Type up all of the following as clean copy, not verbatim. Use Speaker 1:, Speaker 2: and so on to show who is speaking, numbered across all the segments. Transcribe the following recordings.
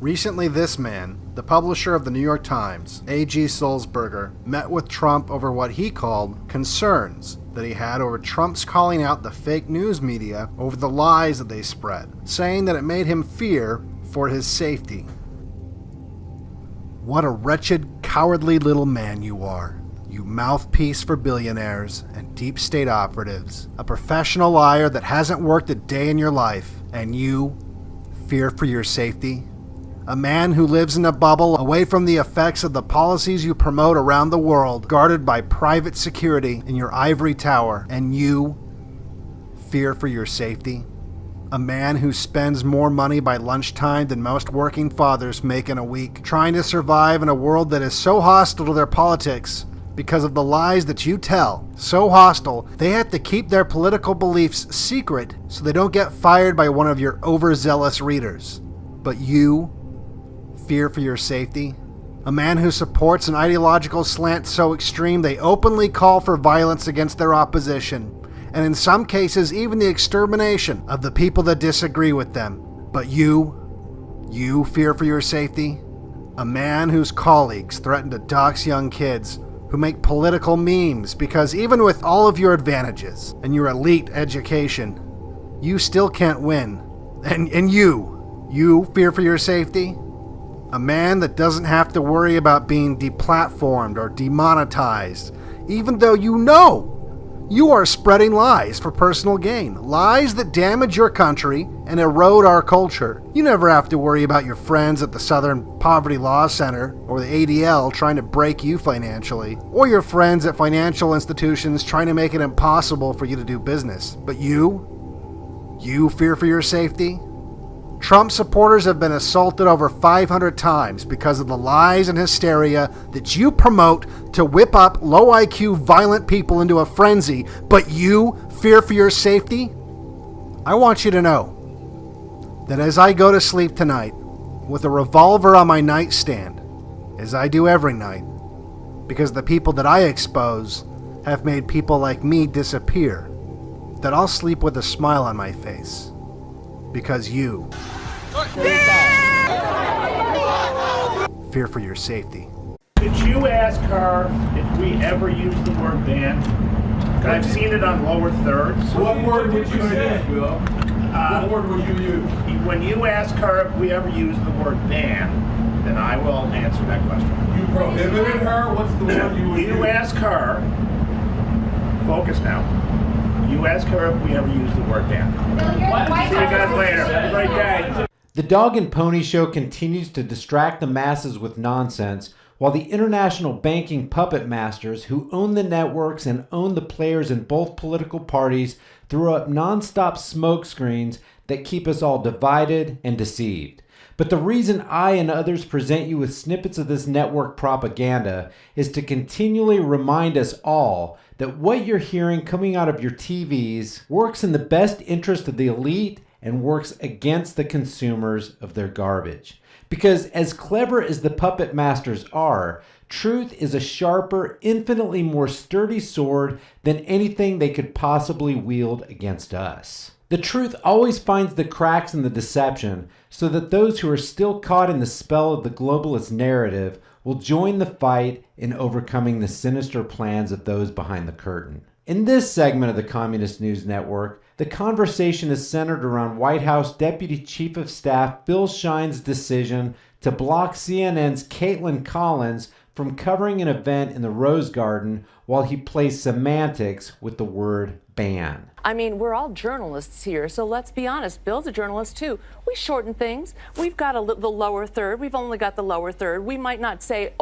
Speaker 1: Recently, this man, the publisher of the New York Times, A.G. Sulzberger, met with Trump over what he called concerns that he had over Trump's calling out the fake news media over the lies that they spread, saying that it made him fear for his safety. What a wretched, cowardly little man you are. You mouthpiece for billionaires and deep state operatives, a professional liar that hasn't worked a day in your life, and you fear for your safety? A man who lives in a bubble away from the effects of the policies you promote around the world, guarded by private security in your ivory tower, and you fear for your safety? A man who spends more money by lunchtime than most working fathers make in a week, trying to survive in a world that is so hostile to their politics because of the lies that you tell. So hostile, they have to keep their political beliefs secret so they don't get fired by one of your overzealous readers. But you fear for your safety? A man who supports an ideological slant so extreme they openly call for violence against their opposition, and in some cases even the extermination of the people that disagree with them. But you fear for your safety? A man whose colleagues threaten to dox young kids, who make political memes because even with all of your advantages and your elite education, you still can't win. And you fear for your safety? A man that doesn't have to worry about being deplatformed or demonetized, even though you know you are spreading lies for personal gain, lies that damage your country and erode our culture. You never have to worry about your friends at the Southern Poverty Law Center or the ADL trying to break you financially, or your friends at financial institutions trying to make it impossible for you to do business. But you fear for your safety? Trump supporters have been assaulted over 500 times because of the lies and hysteria that you promote to whip up low IQ, violent people into a frenzy, but you fear for your safety? I want you to know that as I go to sleep tonight with a revolver on my nightstand, as I do every night, because the people that I expose have made people like me disappear, that I'll sleep with a smile on my face. Because you fear for your safety.
Speaker 2: Did you ask her if we ever use the word ban? I've seen it on lower thirds.
Speaker 3: What word would you say, Will? What word would you use?
Speaker 2: When you ask her if we ever use the word ban, then I will answer that question.
Speaker 3: You prohibited her? What's the word you would use?
Speaker 2: You ask her, focus now. You ask her if we ever use the word ban. See you guys later. Have a great day.
Speaker 4: The Dog and Pony Show continues to distract the masses with nonsense, while the international banking puppet masters who own the networks and own the players in both political parties throw up nonstop smokescreens that keep us all divided and deceived. But the reason I and others present you with snippets of this network propaganda is to continually remind us all that what you're hearing coming out of your TVs works in the best interest of the elite and works against the consumers of their garbage. Because as clever as the puppet masters are, truth is a sharper, infinitely more sturdy sword than anything they could possibly wield against us. The truth always finds the cracks in the deception so that those who are still caught in the spell of the globalist narrative will join the fight in overcoming the sinister plans of those behind the curtain. In this segment of the Communist News Network, the conversation is centered around White House Deputy Chief of Staff Bill Shine's decision to block CNN's Caitlin Collins from covering an event in the Rose Garden while he plays semantics with the word ban.
Speaker 5: I mean, we're all journalists here, so let's be honest. Bill's a journalist too. We shorten things. We've got the lower third. We've only got the lower third. We might not say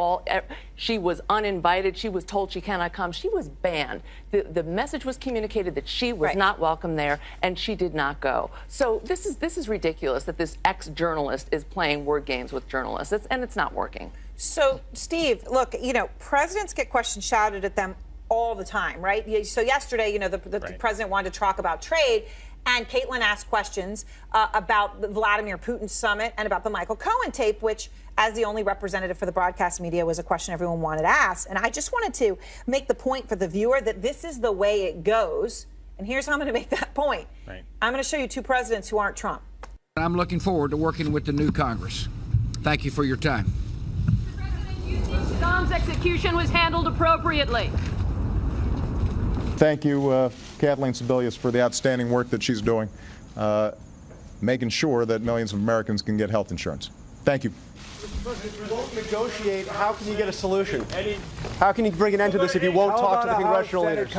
Speaker 5: she was uninvited. She was told she cannot come. She was banned. The message was communicated that she was not welcome there, and she did not go. So this is ridiculous that this ex-journalist is playing word games with journalists, and it's not working.
Speaker 6: So, Steve, look, presidents get questions shouted at them all the time, right? So yesterday, the president wanted to talk about trade, and Caitlin asked questions about the Vladimir Putin summit and about the Michael Cohen tape, which, as the only representative for the broadcast media, was a question everyone wanted to ask. And I just wanted to make the point for the viewer that this is the way it goes. And here's how I'm going to make that point. Right. I'm going to show you two presidents who aren't Trump.
Speaker 7: I'm looking forward to working with the new Congress. Thank you for your time.
Speaker 8: Mr. President, do you think Saddam's execution was handled appropriately?
Speaker 9: Thank you, Kathleen Sebelius, for the outstanding work that she's doing, making sure that millions of Americans can get health insurance. Thank you.
Speaker 10: Mr. President, if you won't negotiate, how can you get a solution? How can you bring an end to this if you won't talk to the congressional leaders?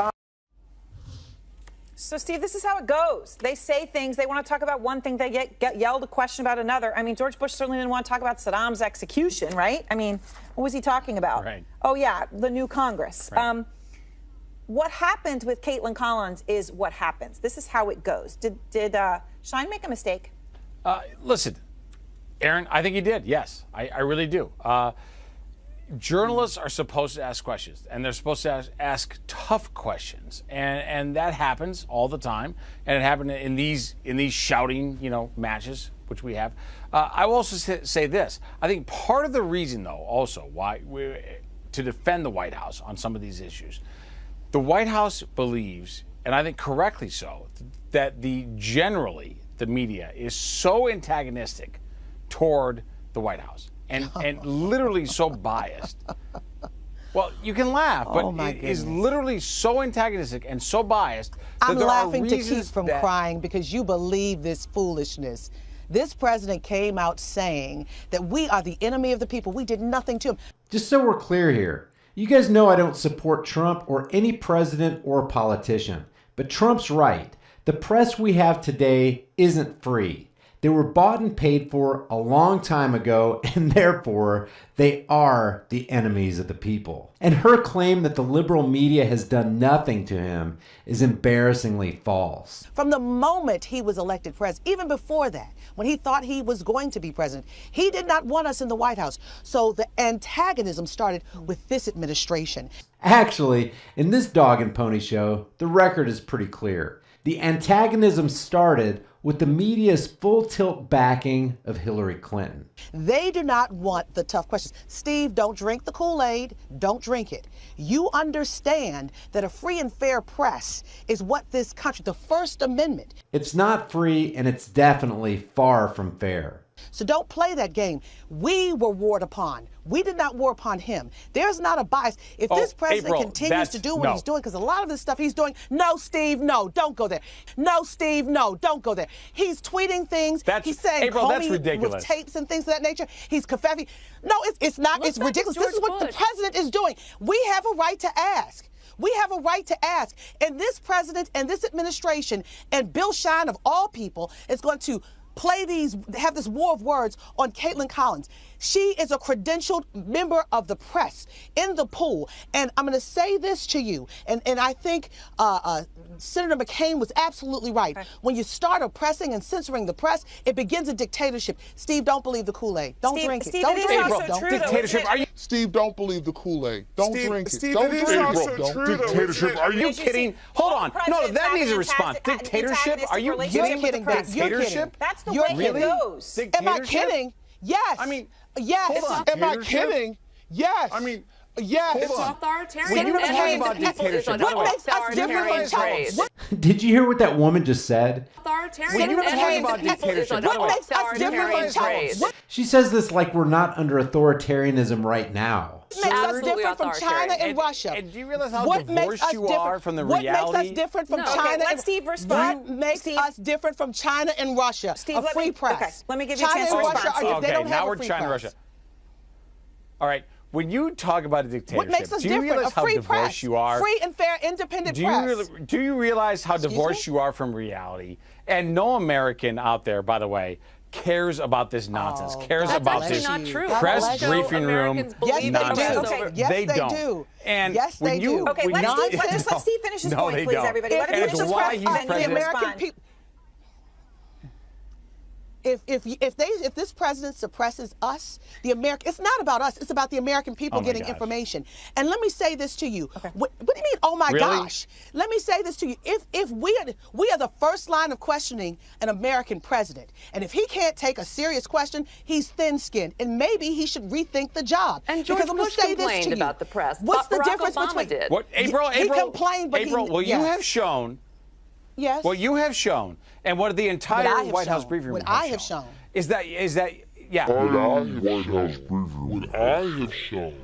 Speaker 6: So, Steve, this is how it goes. They say things. They want to talk about one thing. They get yelled a question about another. I mean, George Bush certainly didn't want to talk about Saddam's execution, right? I mean, what was he talking about?
Speaker 2: Right.
Speaker 6: Oh, yeah, the new Congress.
Speaker 2: Right.
Speaker 6: What happened with Caitlin Collins is what happens. This is how it goes. Did Shine make a mistake?
Speaker 11: Listen, Aaron, I think he did. Yes, I really do. Journalists are supposed to ask questions, and they're supposed to ask tough questions, and that happens all the time. And it happened in these shouting, matches, which we have. I will also say this: I think part of the reason, though, also why to defend the White House on some of these issues, the White House believes, and I think correctly so, that generally the media is so antagonistic toward the White House. And literally so biased. Well, you can laugh, but it is literally so antagonistic and so biased that
Speaker 12: I'm
Speaker 11: there
Speaker 12: laughing
Speaker 11: are
Speaker 12: to
Speaker 11: reasons
Speaker 12: keep from crying because you believe this foolishness. This president came out saying that we are the enemy of the people. We did nothing to him.
Speaker 4: Just so we're clear here, you guys know I don't support Trump or any president or politician. But Trump's right. The press we have today isn't free. They were bought and paid for a long time ago, and therefore they are the enemies of the people. And her claim that the liberal media has done nothing to him is embarrassingly false.
Speaker 12: From the moment he was elected president, even before that, when he thought he was going to be president, he did not want us in the White House. So the antagonism started with this administration.
Speaker 4: Actually, in this dog and pony show, the record is pretty clear. The antagonism started with the media's full tilt backing of Hillary Clinton.
Speaker 12: They do not want the tough questions. Steve, don't drink the Kool-Aid. Don't drink it. You understand that a free and fair press is what this country, the First Amendment.
Speaker 4: It's not free, and it's definitely far from fair.
Speaker 12: So don't play that game. We were warred upon. We did not war upon him. There's not a bias. If this president continues to do what he's doing, because a lot of this stuff he's doing, no, Steve, no, don't go there. No, Steve, no, don't go there. He's tweeting things. He's saying homie with tapes and things of that nature. He's confessing. No, it's not. It's ridiculous. This is what the president is doing. We have a right to ask. We have a right to ask. And this president and this administration and Bill Shine, of all people, is going to have this war of words on Caitlin Collins. She is a credentialed member of the press in the pool. And I'm going to say this to you, and I think Senator McCain was absolutely right. Okay. When you start oppressing and censoring the press, it begins a dictatorship. Steve, don't believe the Kool-Aid. Don't drink it. Don't drink it.
Speaker 11: Dictatorship. Are you?
Speaker 13: Steve, don't believe the Kool-Aid. Don't drink it.
Speaker 11: Steve,
Speaker 13: Don't
Speaker 11: it is also true. Dictatorship. Are you kidding? Hold on. No, that needs a response. Dictatorship? Are you kidding? Dictatorship?
Speaker 6: That's the way it goes.
Speaker 12: Am I kidding? Yes.
Speaker 11: I mean,
Speaker 12: yes.
Speaker 13: Am I kidding? Yes.
Speaker 11: I mean,
Speaker 6: yes.
Speaker 5: It's authoritarian.
Speaker 11: When you talk about dictatorship,
Speaker 12: what makes us different from China?
Speaker 4: Did you hear what that woman just said?
Speaker 5: Authoritarian.
Speaker 11: When you talk about dictatorship,
Speaker 12: what makes us different from China?
Speaker 4: She says this like we're not under authoritarianism right now.
Speaker 12: What makes us different from China and Russia?
Speaker 11: And do you realize how divorced you are from the reality?
Speaker 12: What makes us different from China?
Speaker 6: Let Steve respond.
Speaker 12: What makes us different from China and Russia?
Speaker 6: Steve,
Speaker 12: a free press.
Speaker 6: Okay, let me give you a chance
Speaker 12: to
Speaker 6: respond.
Speaker 11: Okay, now we're China and Russia. All right. When you talk about a dictatorship,
Speaker 12: what makes us
Speaker 11: do you realize how divorced you are?
Speaker 12: Free and fair, independent press.
Speaker 11: Do you realize how divorced you are from reality? And no American out there, by the way, cares about this nonsense. Cares about this press briefing room nonsense.
Speaker 12: Yes, they
Speaker 11: don't.
Speaker 12: do.
Speaker 11: And
Speaker 12: yes, they do.
Speaker 6: Okay, let's let Steve finish his point, please, everybody. Let him finish his point, then respond.
Speaker 12: If this president suppresses us, it's not about us. It's about the American people getting information. And let me say this to you. Okay. What do you mean? Oh my gosh! Let me say this to you. If we are the first line of questioning an American president, and if he can't take a serious question, he's thin-skinned, and maybe he should rethink the job.
Speaker 5: And George Bush complained about the press.
Speaker 12: What's the difference
Speaker 5: between?
Speaker 11: What April?
Speaker 12: He complained, but
Speaker 11: April. You have shown.
Speaker 12: Yes.
Speaker 11: What you have shown, and what the entire White House briefing room
Speaker 12: has shown,
Speaker 11: is that yeah.
Speaker 13: What I have shown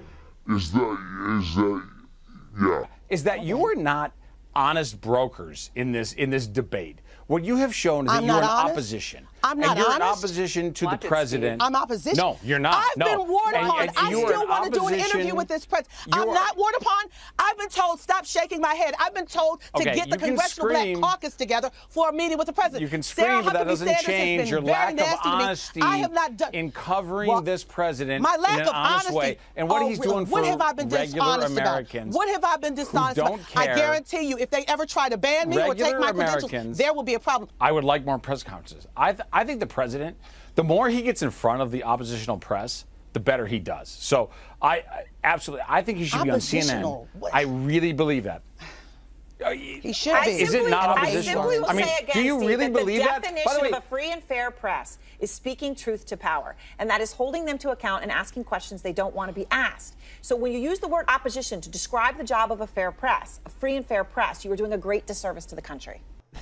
Speaker 13: is that
Speaker 11: you are not honest brokers in this debate. What you have shown is that you're in opposition.
Speaker 12: I'm not
Speaker 11: and you're
Speaker 12: honest.
Speaker 11: in opposition to the president.
Speaker 12: I'm opposition.
Speaker 11: No, you're not.
Speaker 12: I've been warned upon. I still want to do an interview with this president. I'm not warned upon. I've been told, stop shaking my head. I've been told to get the Congressional Black Caucus together for a meeting with the president.
Speaker 11: You can scream, but that doesn't change your lack of honesty in covering this president
Speaker 12: my lack
Speaker 11: in an
Speaker 12: of
Speaker 11: honest
Speaker 12: honesty,
Speaker 11: way. And what he's doing for regular Americans
Speaker 12: What have I been dishonest about? I guarantee you, if they ever try to ban me or take my credentials, there will be a problem.
Speaker 11: I would like more press conferences. I think the president, the more he gets in front of the oppositional press, the better he does. So I think he should be on CNN. I really believe that.
Speaker 12: He should be.
Speaker 11: Is it not oppositional?
Speaker 6: I simply will say again,
Speaker 11: do you
Speaker 6: Steve,
Speaker 11: really believe that?
Speaker 6: The definition of a free and fair press is speaking truth to power, and that is holding them to account and asking questions they don't want to be asked. So when you use the word opposition to describe the job of a fair press, a free and fair press, you are doing a great disservice to the country.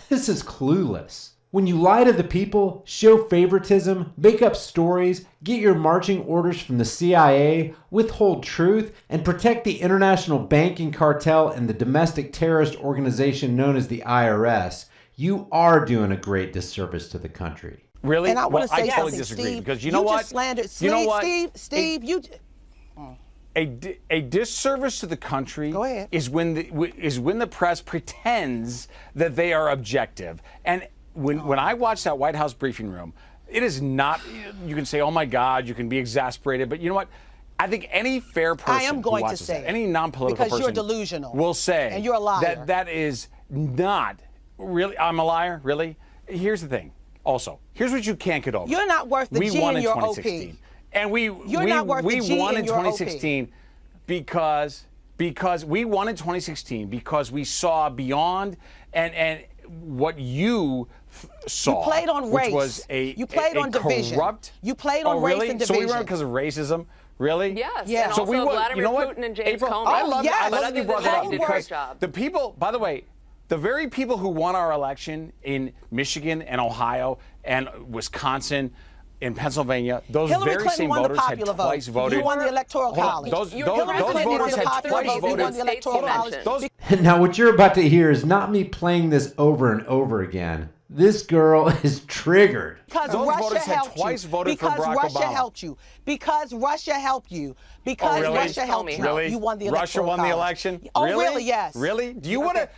Speaker 4: This is clueless. When you lie to the people, show favoritism, make up stories, get your marching orders from the CIA, withhold truth, and protect the international banking cartel and the domestic terrorist organization known as the IRS, you are doing a great disservice to the country.
Speaker 11: Really?
Speaker 12: And I want to say
Speaker 11: totally
Speaker 12: something,
Speaker 11: disagree,
Speaker 12: Steve.
Speaker 11: because you know what?
Speaker 12: Just slandered.
Speaker 11: You know what?
Speaker 12: Steve,
Speaker 11: A disservice to the country is when the press pretends that they are objective. And when I watch that White House briefing room, it is not. You can say, "Oh my God," you can be exasperated, but you know what? I think any fair person,
Speaker 12: I am going to say,
Speaker 11: any non-political person,
Speaker 12: because you're delusional,
Speaker 11: will say,
Speaker 12: and you're a liar.
Speaker 11: That is not really. I'm a liar, really. Here's the thing. Also, here's what you can't get over.
Speaker 12: You're not worth the G in your OP.
Speaker 11: And we won in 2016 because we won in 2016 because we saw beyond and what you saw.
Speaker 12: You played on race.
Speaker 11: Which was
Speaker 12: you played on division.
Speaker 11: Corrupt.
Speaker 12: You played on race and division.
Speaker 11: So we won because of racism. Really?
Speaker 5: Yes.
Speaker 12: Yeah.
Speaker 5: And
Speaker 11: so
Speaker 5: also
Speaker 11: we won.
Speaker 5: Vladimir
Speaker 11: You know what?
Speaker 5: Putin and James
Speaker 11: April,
Speaker 5: Comey.
Speaker 11: I love
Speaker 12: yes.
Speaker 11: that you brought that up because
Speaker 5: job.
Speaker 11: the people. By the way, the very people who won our election in Michigan and Ohio and Wisconsin, in Pennsylvania, those
Speaker 12: Hillary
Speaker 11: very
Speaker 12: Clinton
Speaker 11: same
Speaker 12: won
Speaker 11: voters
Speaker 12: the
Speaker 11: had
Speaker 12: popular
Speaker 11: twice
Speaker 12: vote.
Speaker 11: voted.
Speaker 12: You won the electoral college.
Speaker 11: Those
Speaker 12: Hillary Clinton
Speaker 11: voters
Speaker 12: won the
Speaker 11: had
Speaker 12: popular
Speaker 11: twice
Speaker 12: vote. You won
Speaker 11: voted.
Speaker 12: the electoral college.
Speaker 4: Now, what you're about to hear is not me playing this over and over again. This girl is triggered.
Speaker 12: Because
Speaker 11: Those
Speaker 12: Russia
Speaker 11: voters had
Speaker 12: helped
Speaker 11: twice
Speaker 12: you.
Speaker 11: voted for
Speaker 12: Because
Speaker 11: Barack
Speaker 12: Russia
Speaker 11: Obama.
Speaker 12: helped you. Because Russia helped you. Because
Speaker 11: really?
Speaker 12: Russia helped you.
Speaker 11: Really?
Speaker 12: You won the
Speaker 11: Russia
Speaker 12: electoral
Speaker 11: won the
Speaker 12: college.
Speaker 11: election?
Speaker 12: Oh,
Speaker 11: really?
Speaker 12: really? Yes.
Speaker 11: Really? Do you want to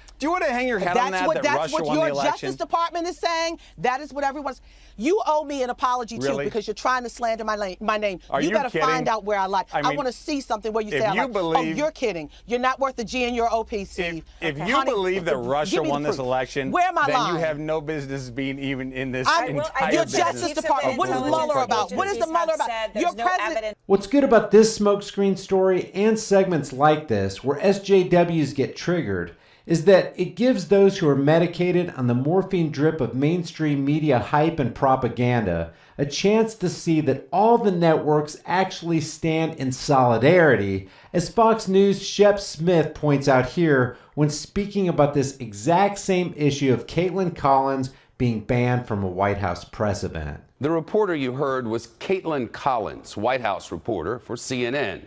Speaker 11: hang your head on that
Speaker 12: That's
Speaker 11: Russia
Speaker 12: what
Speaker 11: won
Speaker 12: your
Speaker 11: the election?
Speaker 12: Justice Department is saying. That is what everyone's. You owe me an apology too because you're trying to slander my name.
Speaker 11: Are you
Speaker 12: better
Speaker 11: kidding?
Speaker 12: find out where I lied. I want to see something where you say I lied. Oh, you're kidding. You're not worth the G in your OP, Steve.
Speaker 11: If you believe that Russia won this election,
Speaker 12: where am I
Speaker 11: then
Speaker 12: lying?
Speaker 11: you have no business being even in this entire
Speaker 12: your
Speaker 11: business.
Speaker 12: Justice Department. What is Mueller about? What is the Mueller about? Your president.
Speaker 4: What's good about this smokescreen story and segments like this, where SJWs get triggered, is that it gives those who are medicated on the morphine drip of mainstream media hype and propaganda a chance to see that all the networks actually stand in solidarity, as Fox News' Shep Smith points out here when speaking about this exact same issue of Caitlin Collins being banned from a White House press event.
Speaker 7: The reporter you heard was Caitlin Collins, White House reporter for CNN.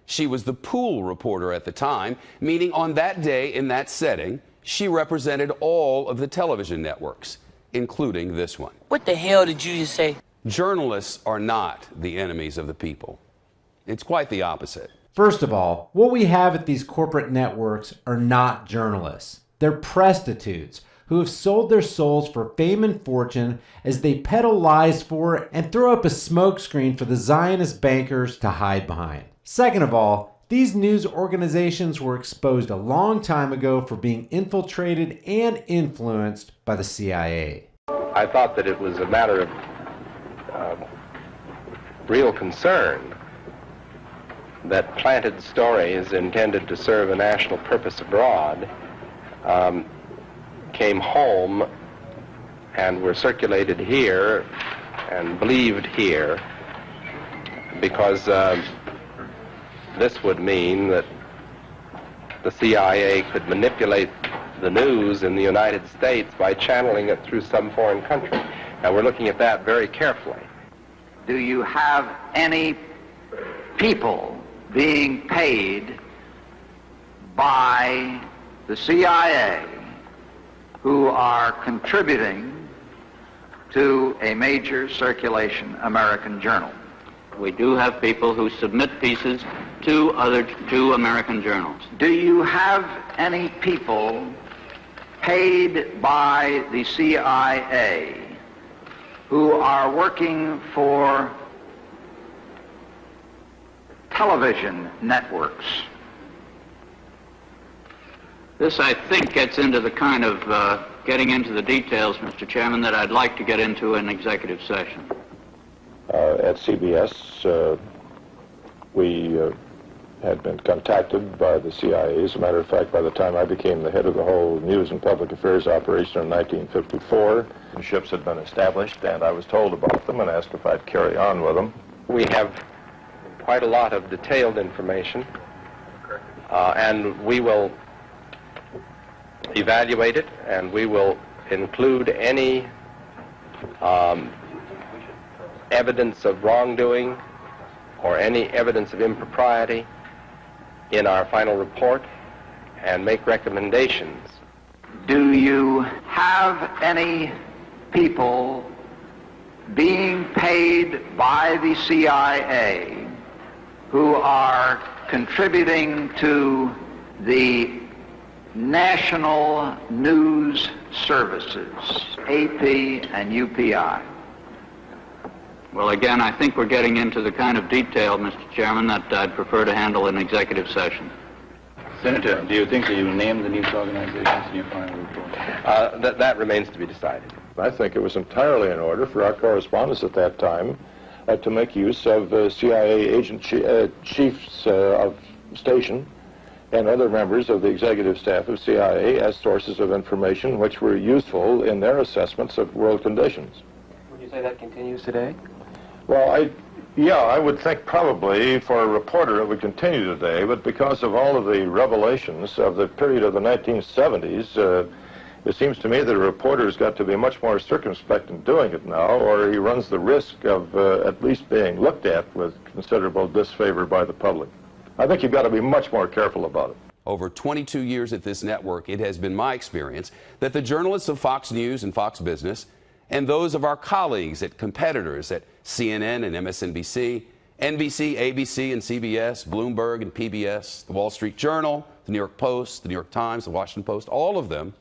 Speaker 7: She was the pool reporter at the time, meaning on that day in that setting, she represented all of the television networks, including this one.
Speaker 14: What the hell did you just say?
Speaker 7: Journalists are not the enemies of the people. It's quite the opposite.
Speaker 4: First of all, what we have at these corporate networks are not journalists. They're prostitutes who have sold their souls for fame and fortune as they peddle lies for and throw up a smokescreen for the Zionist bankers to hide behind. Second of all, these news organizations were exposed a long time ago for being infiltrated and influenced by the CIA.
Speaker 15: I thought that it was a matter of real concern that planted stories intended to serve a national purpose abroad came home and were circulated here and believed here because this would mean that the CIA could manipulate the news in the United States by channeling it through some foreign country. And we're looking at that very carefully.
Speaker 14: Do you have any people being paid by the CIA who are contributing to a major circulation American journal?
Speaker 16: We do have people who submit pieces to American journals.
Speaker 14: Do you have any people paid by the CIA who are working for television networks?
Speaker 16: This, I think, gets into the kind of getting into the details, Mr. Chairman, that I'd like to get into in executive session.
Speaker 17: At CBS, we had been contacted by the CIA. As a matter of fact, by the time I became the head of the whole news and public affairs operation in 1954, ships had been established, and I was told about them and asked if I'd carry on with them.
Speaker 15: We have quite a lot of detailed information, and we will evaluate it, and we will include any evidence of wrongdoing or any evidence of impropriety in our final report and make recommendations.
Speaker 14: Do you have any people being paid by the CIA who are contributing to the national news services, AP and UPI?
Speaker 16: Well, again, I think we're getting into the kind of detail, Mr. Chairman, that I'd prefer to handle in executive session.
Speaker 18: Senator, do you think that you named the news organizations in your final report?
Speaker 15: That remains to be decided.
Speaker 17: I think it was entirely in order for our correspondents at that time to make use of CIA agent chiefs of station and other members of the executive staff of CIA as sources of information which were useful in their assessments of world conditions.
Speaker 18: Would you say that continues today?
Speaker 17: Well, I would think probably for a reporter it would continue today, but because of all of the revelations of the period of the 1970s, it seems to me that a reporter's got to be much more circumspect in doing it now, or he runs the risk of at least being looked at with considerable disfavor by the public. I think you've got to be much more careful about it.
Speaker 7: Over 22 years at this network, it has been my experience that the journalists of Fox News and Fox Business and those of our colleagues at competitors at CNN and MSNBC, NBC, ABC and CBS, Bloomberg and PBS, the Wall Street Journal, the New York Post, the New York Times, the Washington Post, all of them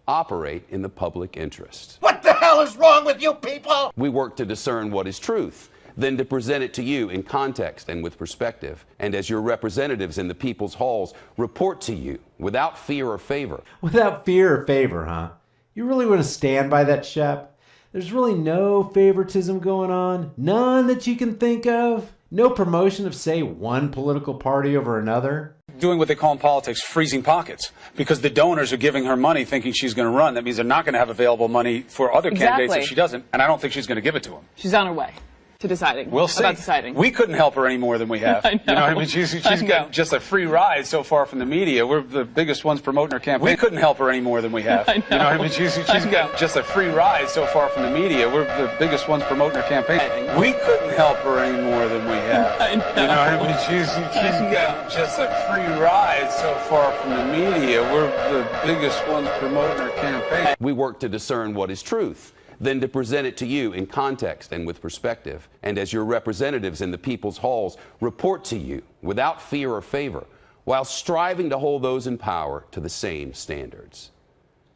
Speaker 7: operate in the public interest.
Speaker 19: What the hell is wrong with you people?
Speaker 7: We work to discern what is truth, then to present it to you in context and with perspective, and as your representatives in the people's halls, report to you without fear or favor.
Speaker 4: Without fear or favor, huh? You really want to stand by that, Shep? There's really no favoritism going on? None that you can think of? No promotion of, say, one political party over another?
Speaker 11: Doing what they call in politics freezing pockets, because the donors are giving her money thinking she's going to run. That means they're not going to have available money for other candidates if she doesn't, and I don't think she's going to give it to them.
Speaker 20: She's on her way to deciding.
Speaker 11: We'll see.
Speaker 20: About deciding.
Speaker 11: We couldn't help her any more than we have.
Speaker 20: I know.
Speaker 11: You know what I mean? She's got just a free ride so far from the media. We're the biggest ones promoting her campaign. We couldn't help her any more than we have.
Speaker 20: I know.
Speaker 11: You know what I mean? She's got just a free ride so far from the media. We're the biggest ones promoting her campaign. We couldn't help her any more than we have.
Speaker 20: I know.
Speaker 11: You know what I mean? She's got just a free ride so far from the media. We're the biggest ones promoting her campaign.
Speaker 7: We work to discern what is truth, then to present it to you in context and with perspective, and as your representatives in the people's halls, report to you without fear or favor, while striving to hold those in power to the same standards.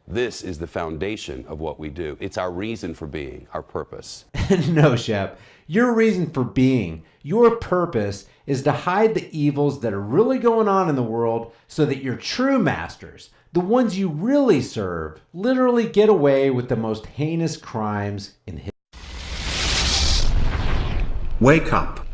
Speaker 7: This is the foundation of what we do. It's our reason for being, our purpose.
Speaker 4: No, Shep. Your reason for being, your purpose, is to hide the evils that are really going on in the world so that your true masters, the ones you really serve, literally get away with the most heinous crimes in history.
Speaker 21: Wake up.